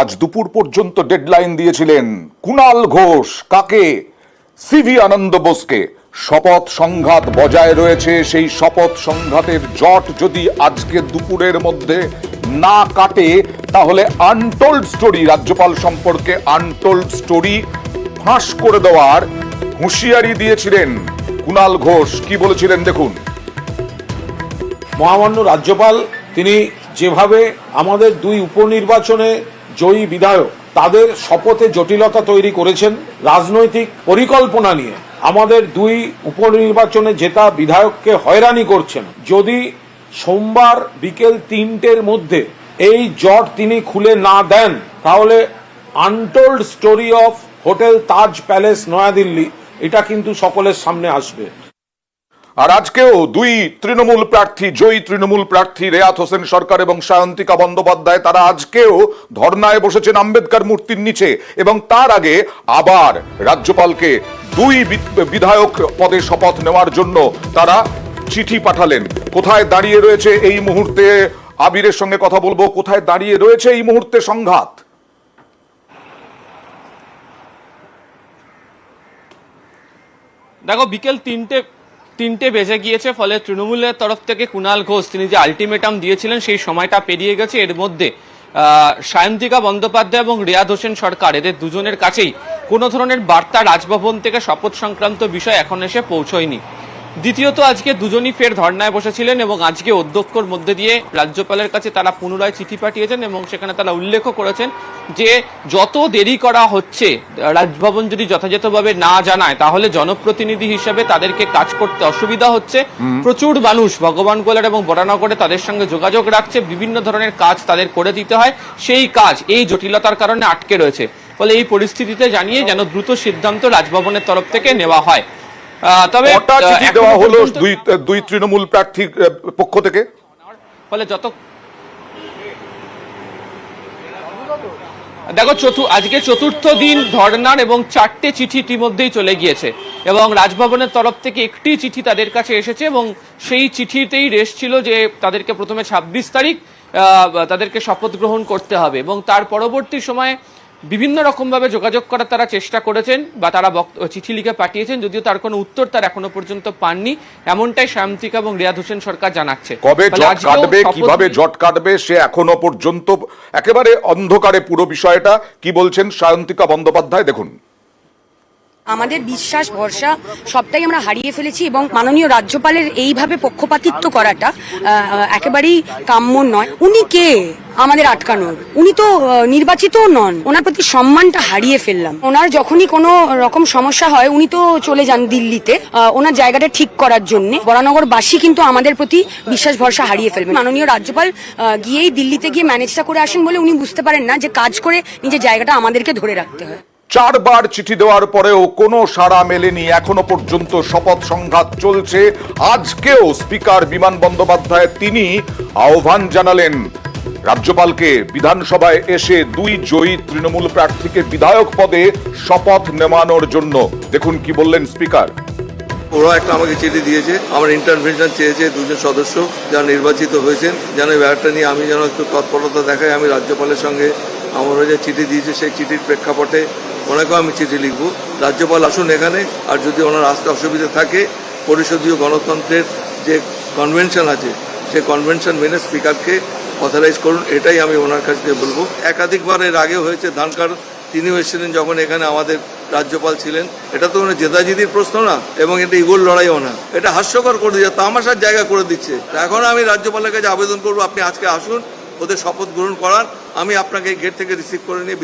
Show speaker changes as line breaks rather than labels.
আজ দুপুর পর্যন্ত ডেডলাইন দিয়েছিলেন কুণাল ঘোষ। কাকে? সিভি আনন্দ বোসকে। শপথ সংঘাত বজায় রয়েছে। সেই শপথ সংঘাতের জট যদি আজকে দুপুরের মধ্যে না কাটে তাহলে আনটোল্ড স্টোরি, রাজ্যপাল সম্পর্কে আনটোল্ড স্টোরি ফাঁস করে দেওয়ার হুঁশিয়ারি দিয়েছিলেন কুণাল ঘোষ। কি বলেছিলেন দেখুন।
মহামান্য রাজ্যপাল তিনি যেভাবে আমাদের দুই উপনির্বাচনে জয়ী বিধায়ক তাদের শপথে জটিলতা তৈরি করেছেন, রাজনৈতিক পরিকল্পনা নিয়ে আমাদের দুই উপনির্বাচনে জেতা বিধায়ককে হয়রানি করছেন, যদি সোমবার বিকেল 3টের মধ্যে এই জট তিনি খুলে না দেন তাহলে untold story of hotel Taj palace Naya Dilli এটা কিন্তু সকলের সামনে আসবে।
আর আজকেও দুই তৃণমূল প্রার্থী, জয়ী তৃণমূল প্রার্থী রেয়াত হোসেন সরকার এবং সায়ন্তিকা বন্দ্যোপাধ্যায়, তারা আজকেও ধর্নায় বসেছেন আম্বেদকর মূর্তির নিচে। এবং তার আগে আবার রাজ্যপালকে দুই বিধায়ক পদে শপথ নেওয়ার জন্য তারা চিঠি পাঠালেন। কোথায় দাঁড়িয়ে রয়েছে এই মুহূর্তে, আবিরের সঙ্গে কথা বলবো, কোথায় দাঁড়িয়ে রয়েছে এই মুহূর্তে সংঘাত?
দেখো, বিকেল তিনটে বেজে গিয়েছে, ফলে তৃণমূলের তরফ থেকে কুণাল ঘোষ তিনি যে আলটিমেটাম দিয়েছিলেন সেই সময়টা পেরিয়ে গেছে। এর মধ্যে সায়ন্তিকা বন্দ্যোপাধ্যায় এবং রেয়াত হোসেন সরকার, এদের দুজনের কাছেই কোনো ধরনের বার্তা রাজভবন থেকে শপথ সংক্রান্ত বিষয় এখন এসে পৌঁছয়নি। দ্বিতীয়ত, আজকে দুজনই ফের ধর্নায় বসেছিলেন এবং আজকে অধ্যক্ষর মধ্যে দিয়ে রাজ্যপালের কাছে তারা পুনরায় চিঠি পাঠিয়েছেন এবং সেখানে তারা উল্লেখ করেছেন যে যত দেরি করা হচ্ছে, রাজভবন যদি যথাযথভাবে না জানায় তাহলে জনপ্রতিনিধি হিসেবে তাদেরকে কাজ করতে অসুবিধা হচ্ছে। প্রচুর মানুষ ভগবানগোলার এবং বরানগরে তাদের সঙ্গে যোগাযোগ রাখছে, বিভিন্ন ধরনের কাজ তাদের করে দিতে হয়, সেই কাজ এই জটিলতার কারণে আটকে রয়েছে। ফলে এই পরিস্থিতিতে জানিয়ে যেন দ্রুত সিদ্ধান্ত রাজভবনের তরফ থেকে নেওয়া হয়। তবে
চিঠি দেওয়া হলো দুই তৃণমূল প্রার্থীর পক্ষ থেকে।
ফলে দেখো, আজকে চতুর্থ দিন ধর্নার এবং 4টে চিঠি ইতিমধ্যেই চলে গিয়েছে এবং রাজভবনের তরফ থেকে একটি চিঠি তাদের কাছে এসেছে এবং সেই চিঠিতেই রেশ ছিল যে তাদেরকে প্রথমে 26 তারিখ তাদেরকে শপথ গ্রহণ করতে হবে এবং তার পরবর্তী সময়ে বিভিন্ন রকম ভাবে যোগাযোগ করার তারা চেষ্টা করেছেন বা তারা চিঠি লিখে পাঠিয়েছেন, যদিও তার কোনো উত্তর তারা এখনো পর্যন্ত পাননি, এমনটাই সায়ন্তিকা এবং রেয়াত হোসেন সরকার জানাচ্ছে।
কবে জট কাটবে, কিভাবে জট কাটবে, সে এখনো পর্যন্ত একেবারে অন্ধকারে পুরো বিষয়টা। কি বলছেন সায়ন্তিকা বন্দ্যোপাধ্যায় দেখুন।
আমাদের বিশ্বাস ভরসা সবটাই আমরা হারিয়ে ফেলেছি এবং মাননীয় রাজ্যপালের এইভাবে পক্ষপাতিত্ব করাটা একেবারেই কাম্য নয়। উনি কে আমাদের আটকানোর? উনি তো নির্বাচিত নন, ওনার প্রতি সম্মানটা হারিয়ে ফেললাম। ওনার যখনই কোনো রকম সমস্যা হয় উনি তো চলে যান দিল্লিতে ওনার জায়গাটা ঠিক করার জন্য। বরানগরবাসী কিন্তু আমাদের প্রতি বিশ্বাস ভরসা হারিয়ে ফেলবেন। মাননীয় রাজ্যপাল গিয়েই দিল্লিতে গিয়ে ম্যানেজটা করে আসেন বলে উনি বুঝতে পারেন না যে কাজ করে নিজের জায়গাটা আমাদেরকে ধরে রাখতে হয়।
4 বার চিঠি দেওয়ার পরেও কোনো সাড়া মেলেনি, এখনো পর্যন্ত শপথ সংঘাত চলছে। আজকেও স্পিকার বিমান বন্দ্যোপাধ্যায় তিনি আহ্বান জানালেন রাজ্যপালকে বিধানসভায় এসে দুই জয়ী তৃণমূল প্রার্থীকে বিধায়ক পদে শপথ নেওয়ানোর জন্য। দেখুন কি বললেন স্পিকার।
ওরা একটা আমাকে চিঠি দিয়েছে, আমার ইন্টারভেনশন চেয়েছে দুজন সদস্য যারা নির্বাচিত হয়েছেন, যেন ব্যাপারটা নিয়ে আমি যেন একটু তৎপরতা দেখাই। আমি রাজ্যপালের সঙ্গে আমার যে চিঠি দিয়েছে সেই চিঠির প্রেক্ষাপটে ওনাকেও আমি চিঠি লিখব। রাজ্যপাল আসুন এখানে, আর যদি ওনার আসতে অসুবিধা থাকে পরিষদীয় গণতন্ত্রের যে কনভেনশন আছে সেই কনভেনশন মেনে স্পিকারকে অথরাইজ করুন, এটাই আমি ওনার কাছ থেকে বলবো। একাধিকবার এর আগেও হয়েছে, ধানকার তিনিও এসেছিলেন যখন এখানে আমাদের রাজ্যপাল ছিলেন। এটা তো জেদাজিদির প্রশ্ন না এবং এটা ইগোর লড়াইও না, এটা হাস্যকর করে দিচ্ছে, তামাশার জায়গা করে দিচ্ছে। এখন আমি রাজ্যপালের কাছে আবেদন করবো আপনি আজকে আসুন, ওদের শপথ গ্রহণ করান, আমি আপনাকে গেট থেকে রিসিভ করে নিয়ে